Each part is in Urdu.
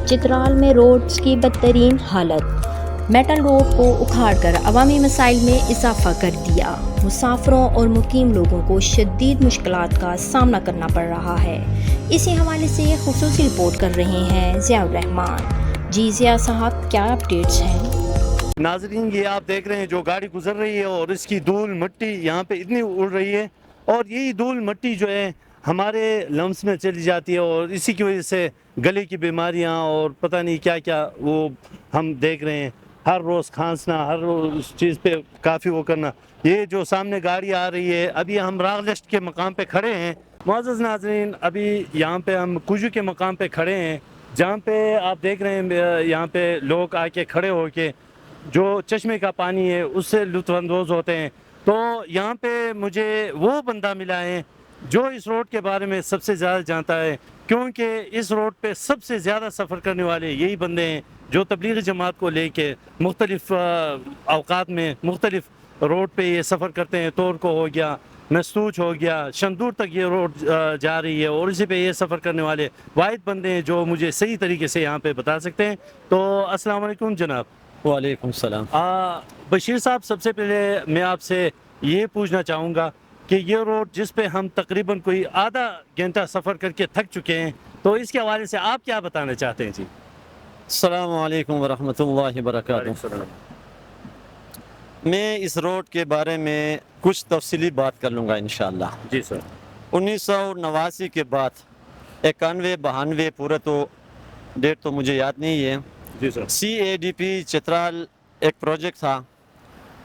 چترال میں روڈز کی بدترین حالت، میٹل روڈ کو اکھاڑ کر عوامی مسائل میں اضافہ کر دیا۔ مسافروں اور مقیم لوگوں کو شدید مشکلات کا سامنا کرنا پڑ رہا ہے۔ اسی حوالے سے خصوصی رپورٹ کر رہے ہیں ضیاء الرحمان۔ جی ضیاء صاحب، کیا اپڈیٹس ہیں؟ ناظرین، یہ آپ دیکھ رہے ہیں جو گاڑی گزر رہی ہے اور اس کی دھول مٹی یہاں پہ اتنی اڑ رہی ہے، اور یہی دھول مٹی جو ہے ہمارے لمس میں چلی جاتی ہے، اور اسی کی وجہ سے گلے کی بیماریاں اور پتہ نہیں کیا کیا وہ ہم دیکھ رہے ہیں۔ ہر روز کھانسنا، ہر روز اس چیز پہ کافی وہ کرنا۔ یہ جو سامنے گاڑی آ رہی ہے، ابھی ہم راغلشٹ کے مقام پہ کھڑے ہیں۔ معزز ناظرین، ابھی یہاں پہ ہم کجو کے مقام پہ کھڑے ہیں، جہاں پہ آپ دیکھ رہے ہیں یہاں پہ لوگ آ کے کھڑے ہو کے جو چشمے کا پانی ہے اس سے لطف اندوز ہوتے ہیں۔ تو یہاں پہ مجھے وہ بندہ ملا ہے جو اس روڈ کے بارے میں سب سے زیادہ جانتا ہے، کیونکہ اس روڈ پہ سب سے زیادہ سفر کرنے والے یہی بندے ہیں جو تبلیغی جماعت کو لے کے مختلف اوقات میں مختلف روڈ پہ یہ سفر کرتے ہیں۔ تور کو ہو گیا، نستوچ ہو گیا، شندور تک یہ روڈ جا رہی ہے، اور اسی پہ یہ سفر کرنے والے واحد بندے ہیں جو مجھے صحیح طریقے سے یہاں پہ بتا سکتے ہیں۔ تو السلام علیکم جناب۔ وعلیکم السلام۔ بشیر صاحب، سب سے پہلے میں آپ سے یہ پوچھنا چاہوں گا کہ یہ روڈ جس پہ ہم تقریباً کوئی آدھا گھنٹہ سفر کر کے تھک چکے ہیں، تو اس کے حوالے سے آپ کیا بتانا چاہتے ہیں؟ جی السلام علیکم ورحمۃ اللہ وبرکاتہ۔ میں اس روڈ کے بارے میں کچھ تفصیلی بات کر لوں گا انشاءاللہ۔ جی سر۔ 1989 کے بعد 91 92 پورے تو ڈیٹ تو مجھے یاد نہیں ہے۔ جی سر۔ CADP چترال ایک پروجیکٹ تھا،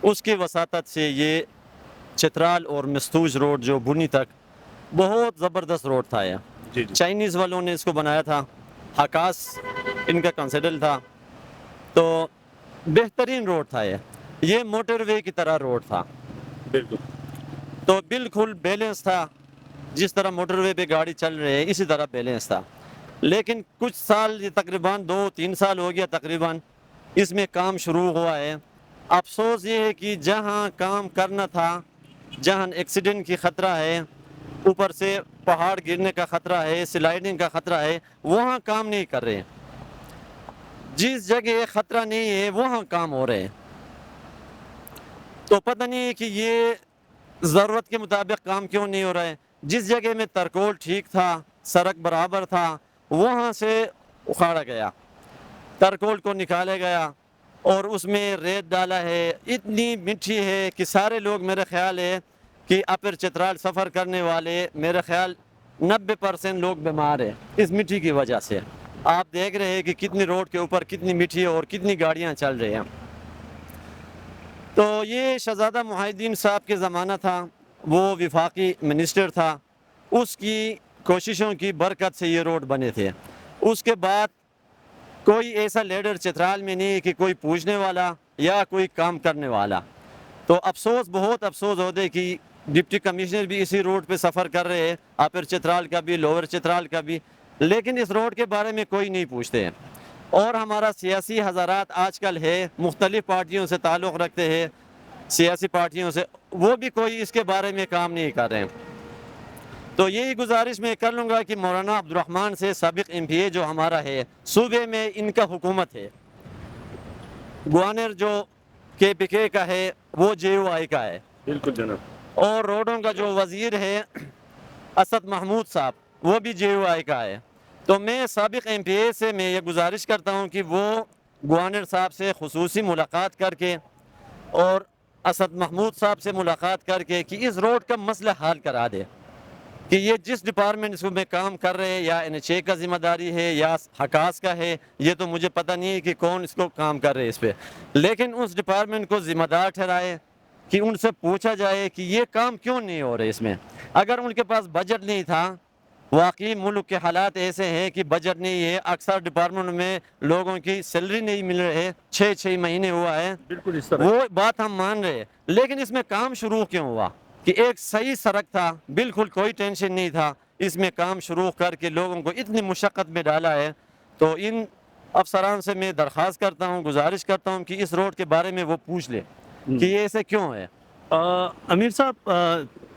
اس کی وساطت سے یہ چترال اور مستوج روڈ جو بنی تک بہت زبردست روڈ تھا۔ یہ جی چائنیز والوں نے اس کو بنایا تھا، حکاس ان کا کنسیڈر تھا، تو بہترین روڈ تھا۔ یہ موٹر وے کی طرح روڈ تھا، بالکل۔ تو بالکل بیلنس تھا، جس طرح موٹر وے پہ گاڑی چل رہی ہے اسی طرح بیلنس تھا۔ لیکن کچھ سال، یہ تقریباً 2-3 سال ہو گیا تقریباً، اس میں کام شروع ہوا ہے۔ افسوس یہ ہے کہ جہاں کام کرنا تھا، جہاں ایکسیڈنٹ کی خطرہ ہے، اوپر سے پہاڑ گرنے کا خطرہ ہے، سلائڈنگ کا خطرہ ہے، وہاں کام نہیں کر رہے۔ جس جگہ خطرہ نہیں ہے وہاں کام ہو رہے ہیں۔ تو پتہ نہیں ہے کہ یہ ضرورت کے مطابق کام کیوں نہیں ہو رہا ہے۔ جس جگہ میں ترکول ٹھیک تھا، سڑک برابر تھا، وہاں سے اکھاڑا گیا، ترکول کو نکالا گیا اور اس میں ریت ڈالا ہے۔ اتنی مٹی ہے کہ سارے لوگ، میرے خیال ہے کہ اپر چترال سفر کرنے والے میرے خیال 90% لوگ بیمار ہیں اس مٹی کی وجہ سے۔ آپ دیکھ رہے ہیں کہ کتنی روڈ کے اوپر کتنی مٹی ہے اور کتنی گاڑیاں چل رہی ہیں۔ تو یہ شہزادہ محی الدین صاحب کے زمانہ تھا، وہ وفاقی منسٹر تھا، اس کی کوششوں کی برکت سے یہ روڈ بنے تھے۔ اس کے بعد کوئی ایسا لیڈر چترال میں نہیں کہ کوئی پوچھنے والا یا کوئی کام کرنے والا۔ تو افسوس، بہت افسوس ہوتے کہ ڈپٹی کمشنر بھی اسی روڈ پہ سفر کر رہے ہیں، اپر چترال کا بھی، لوور چترال کا بھی، لیکن اس روڈ کے بارے میں کوئی نہیں پوچھتے ہیں۔ اور ہمارا سیاسی حضرات آج کل ہے، مختلف پارٹیوں سے تعلق رکھتے ہیں، سیاسی پارٹیوں سے، وہ بھی کوئی اس کے بارے میں کام نہیں کر رہے ہیں۔ تو یہی گزارش میں کر لوں گا کہ مولانا عبد الرحمن سے، سابق MPA جو ہمارا ہے، صوبے میں ان کا حکومت ہے، گوانر جو KPK کا ہے وہ JUI کا ہے، بالکل جناب، اور روڈوں کا جو وزیر ہے اسد محمود صاحب، وہ بھی JUI کا ہے۔ تو میں سابق MPA سے میں یہ گزارش کرتا ہوں کہ وہ گوانر صاحب سے خصوصی ملاقات کر کے اور اسد محمود صاحب سے ملاقات کر کے کہ اس روڈ کا مسئلہ حل کرا دے، کہ یہ جس ڈپارٹمنٹ میں کام کر رہے ہیں، یا NHA کا ذمہ داری ہے یا حکاس کا ہے، یہ تو مجھے پتہ نہیں ہے کہ کون اس کو کام کر رہے اس پہ، لیکن اس ڈپارٹمنٹ کو ذمہ دار ٹھہرائے کہ ان سے پوچھا جائے کہ یہ کام کیوں نہیں ہو رہے اس میں۔ اگر ان کے پاس بجٹ نہیں تھا، واقعی ملک کے حالات ایسے ہیں کہ بجٹ نہیں ہے، اکثر ڈپارٹمنٹ میں لوگوں کی سیلری نہیں مل رہے، 6 مہینے ہوا ہے، بالکل اس طرح وہ بات ہم مان رہے ہیں، لیکن اس میں کام شروع کیوں ہوا؟ کہ ایک صحیح سڑک تھا، بالکل کوئی ٹینشن نہیں تھا، اس میں کام شروع کر کے لوگوں کو اتنی مشقت میں ڈالا ہے۔ تو ان افسران سے میں درخواست کرتا ہوں، گزارش کرتا ہوں کہ اس روڈ کے بارے میں وہ پوچھ لیں کہ یہ ایسے کیوں ہے۔ امیر صاحب،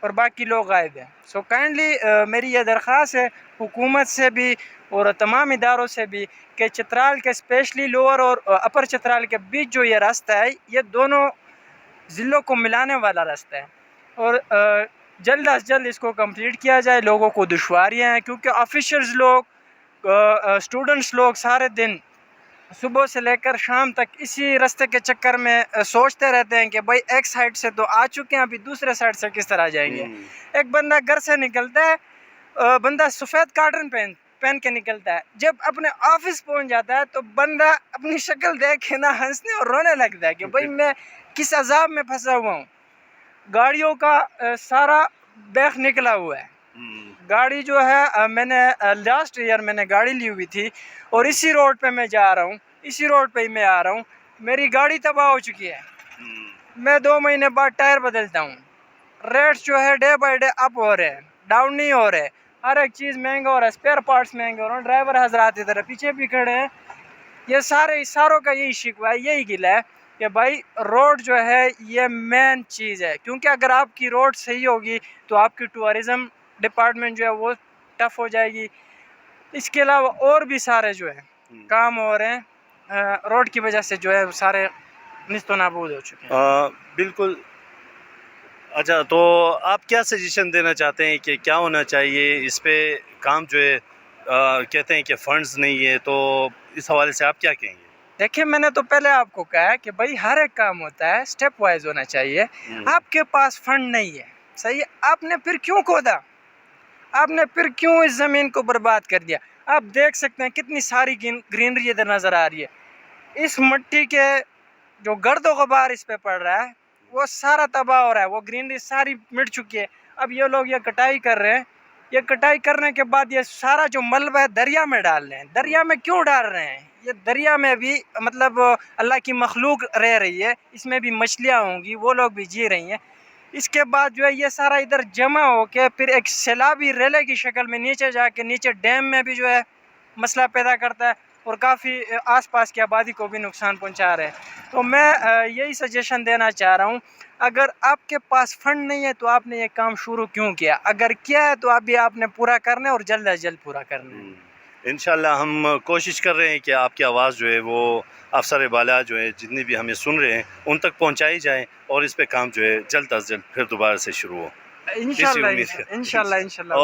اور باقی لوگ غائب ہیں. سو کائنڈلی میری یہ درخواست ہے حکومت سے بھی اور تمام اداروں سے بھی کہ چترال کے اسپیشلی لوور اور اپر چترال کے بیچ جو یہ راستہ ہے یہ دونوں ضلعوں کو ملانے والا راستہ ہے اور جلد از جلد اس کو کمپلیٹ کیا جائے. لوگوں کو دشواریاں ہیں کیونکہ آفیشلز لوگ اسٹوڈنٹس لوگ سارے دن صبح سے لے کر شام تک اسی راستے کے چکر میں سوچتے رہتے ہیں کہ بھائی ایک سائڈ سے تو آ چکے ہیں ابھی دوسرے سائڈ سے کس طرح جائیں گے. ایک بندہ گھر سے نکلتا ہے بندہ سفید کاٹن پہن کے نکلتا ہے, جب اپنے آفس پہنچ جاتا ہے تو بندہ اپنی شکل دیکھ کے نہ ہنسنے اور رونے لگتا ہے کہ بھائی میں کس عذاب میں پھنسا ہوا ہوں. گاڑیوں کا سارا بیخ نکلا ہوا ہے. گاڑی جو ہے میں نے لاسٹ ایئر میں نے گاڑی لی ہوئی تھی اور اسی روڈ پہ میں جا رہا ہوں, اسی روڈ پہ ہی میں آ رہا ہوں. میری گاڑی تباہ ہو چکی ہے. میں 2 مہینے بعد ٹائر بدلتا ہوں. ریٹس جو ہے ڈے بائی ڈے اپ ہو رہے ہیں, ڈاؤن نہیں ہو رہے. ہر ایک چیز مہنگا ہو رہا ہے, اسپیئر پارٹس مہنگے ہو رہے ہیں. ڈرائیور حضرات ادھر پیچھے بھی کھڑے ہیں. یہ ساروں کا یہی شکوہ ہے, یہی گلہ ہے کہ بھائی روڈ جو ہے یہ مین چیز ہے, کیونکہ اگر آپ کی روڈ صحیح ہوگی تو آپ کی ٹورزم ڈپارٹمنٹ جو ہے وہ ٹف ہو جائے گی. اس کے علاوہ اور بھی سارے جو ہے کام ہو رہے ہیں روڈ کی وجہ سے جو ہے سارے نیست و نابود ہو چکے ہیں. بالکل. اچھا, تو آپ کیا سجیشن دینا چاہتے ہیں کہ کیا ہونا چاہیے اس پہ کام جو ہے کہتے ہیں کہ فنڈز نہیں ہے, تو اس حوالے سے آپ کیا کہیں گے؟ دیکھیں میں نے تو پہلے آپ کو کہا ہے کہ بھائی ہر ایک کام ہوتا ہے سٹیپ وائز ہونا چاہیے. آپ کے پاس فنڈ نہیں ہے, صحیح ہے, آپ نے پھر کیوں کھودا, آپ نے پھر کیوں اس زمین کو برباد کر دیا. آپ دیکھ سکتے ہیں کتنی ساری گرینری ادھر نظر آ رہی ہے. اس مٹی کے جو گرد و غبار اس پہ پڑ رہا ہے وہ سارا تباہ ہو رہا ہے, وہ گرینری ساری مٹ چکی ہے. اب یہ لوگ یہ کٹائی کر رہے ہیں, یہ کٹائی کرنے کے بعد یہ سارا جو ملبہ ہے دریا میں ڈال رہے ہیں. دریا میں کیوں ڈال رہے ہیں؟ یہ دریا میں بھی مطلب اللہ کی مخلوق رہ رہی ہے, اس میں بھی مچھلیاں ہوں گی, وہ لوگ بھی جی رہی ہیں. اس کے بعد جو ہے یہ سارا ادھر جمع ہو کے پھر ایک سیلابی ریلے کی شکل میں نیچے جا کے نیچے ڈیم میں بھی جو ہے مسئلہ پیدا کرتا ہے اور کافی آس پاس کی آبادی کو بھی نقصان پہنچا رہے ہیں. تو میں یہی سجیشن دینا چاہ رہا ہوں, اگر آپ کے پاس فنڈ نہیں ہے تو آپ نے یہ کام شروع کیوں کیا؟ اگر کیا ہے تو ابھی آپ نے پورا کرنا ہے اور جلد از جلد پورا کرنا ہے. انشاءاللہ ہم کوشش کر رہے ہیں کہ آپ کی آواز جو ہے وہ افسر بالا جو ہے جتنی بھی ہمیں سن رہے ہیں ان تک پہنچائی جائے اور اس پہ کام جو ہے جلد از جلد پھر دوبارہ سے شروع ہو. انشاءاللہ.